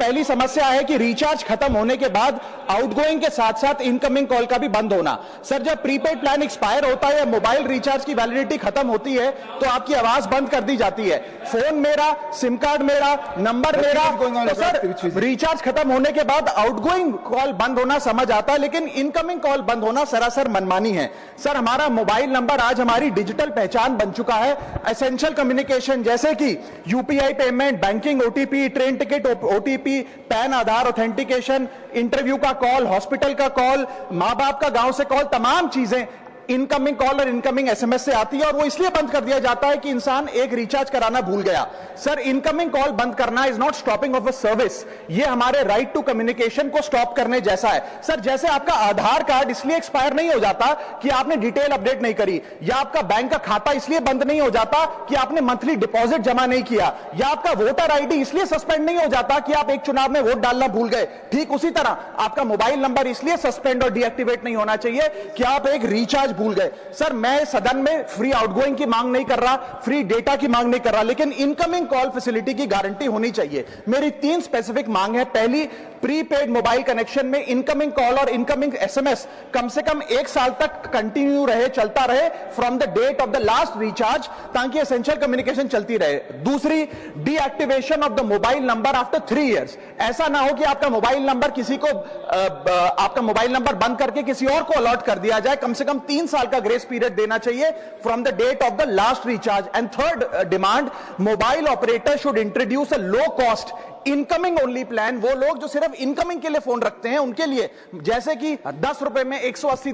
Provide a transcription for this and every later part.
पहली समस्या है कि रिचार्ज खत्म होने के बाद आउटगोइंग के साथ साथ इनकमिंग कॉल का भी बंद होना। सर, जब प्रीपेड प्लान एक्सपायर होता है या मोबाइल रिचार्ज की वैलिडिटी खत्म होती है तो आपकी आवाज बंद कर दी जाती है। फोन मेरा, सिम कार्ड मेरा, नंबर मेरा, तो सर रिचार्ज खत्म होने के बाद आउटगोइंग कॉल बंद होना समझ आता है, लेकिन इनकमिंग कॉल बंद होना सरासर मनमानी है। सर, हमारा मोबाइल नंबर आज हमारी डिजिटल पहचान बन चुका है। एसेंशियल कम्युनिकेशन जैसे कि UPI payment, banking OTP, train ticket OTP, PAN Aadhaar authentication, interview का कॉल, हॉस्पिटल का कॉल, मां बाप का गांव से कॉल, तमाम चीजें इनकमिंग कॉल और इनकमिंग एसएमएस से आती है और वो इसलिए बंद कर दिया जाता है कि इंसान एक रिचार्ज कराना भूल गया। सर, इनकमिंग कॉल बंद करना is not stopping of a service, ये हमारे राइट टू कम्युनिकेशन को स्टॉप करने जैसा है। सर, जैसे आपका आधार कार्ड इसलिए एक्सपायर नहीं हो जाता कि आपने डिटेल अपडेट नहीं करी, या आपका बैंक का खाता इसलिए बंद नहीं हो जाता कि आपने मंथली डिपॉजिट जमा नहीं किया, या आपका वोटर आईडी इसलिए सस्पेंड नहीं हो जाता कि आप एक चुनाव में वोट डालना भूल गए, ठीक उसी तरह आपका मोबाइल नंबर इसलिए सस्पेंड और डीएक्टिवेट नहीं होना चाहिए कि आप एक रिचार्ज भूल गए। सर, मैं सदन में फ्री आउटगोइंग की मांग नहीं कर रहा, फ्री डेटा की मांग नहीं कर रहा, लेकिन इनकमिंग कॉल फैसिलिटी की गारंटी होनी चाहिए। मेरी 3 स्पेसिफिक मांग है। पहली, प्रीपेड मोबाइल कनेक्शन में इनकमिंग कॉल और इनकमिंग एसएमएस कम से कम 1 साल तक कंटिन्यू रहे, चलता रहे from the date of the last recharge, ताकि एसेंशियल कम्युनिकेशन चलती रहे। दूसरी, deactivation of the mobile number after 3 years. ऐसा ना हो कि आपका मोबाइल नंबर किसी को आपका मोबाइल नंबर बंद करके किसी और को अलॉट कर दिया जाए। कम से कम 3 साल का ग्रेस पीरियड देना चाहिए from the date of the last recharge. And third demand, mobile operator should introduce a low cost incoming only plan. वो लोग जो सिर्फ इनकमिंग के लिए फोन रखते हैं उनके लिए, जैसे कि 10 रुपए में 180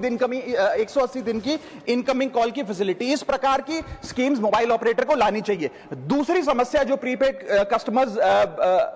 दिन की इनकमिंग कॉल की फैसिलिटी, इस प्रकार की स्कीम्स मोबाइल ऑपरेटर को लानी चाहिए। दूसरी समस्या जो प्रीपेड कस्टमर्स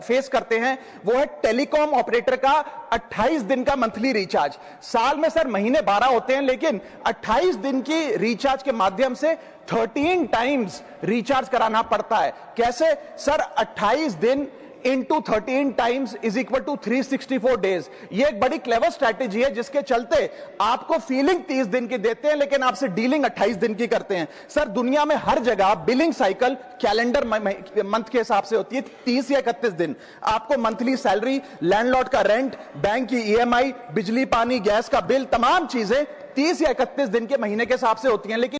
फेस करते हैं वो है टेलीकॉम ऑपरेटर का 28 दिन का मंथली रिचार्ज। साल में सर महीने 12 होते हैं, लेकिन 28 दिन की रिचार्ज के माध्यम से 13 टाइम्स रिचार्ज कराना पड़ता है। कैसे सर? 28 दिन into 13 times is equal to 364 days। ये एक बड़ी क्लेवर स्ट्रैटेजी है जिसके चलते आपको फीलिंग 30 दिन की देते हैं, लेकिन आपसे डीलिंग 28 दिन की करते हैं। सर, दुनिया में हर जगह बिलिंग साइकिल कैलेंडर मंथ के हिसाब से होती है, 30 या 31 दिन। आपको मंथली सैलरी, लैंडलॉर्ड का रेंट, बैंक की ईएमआई, बिजली पानी गैस का बिल, तमाम चीजें 30 या 31 दिन के महीने के हिसाब से होती हैं। लेकिन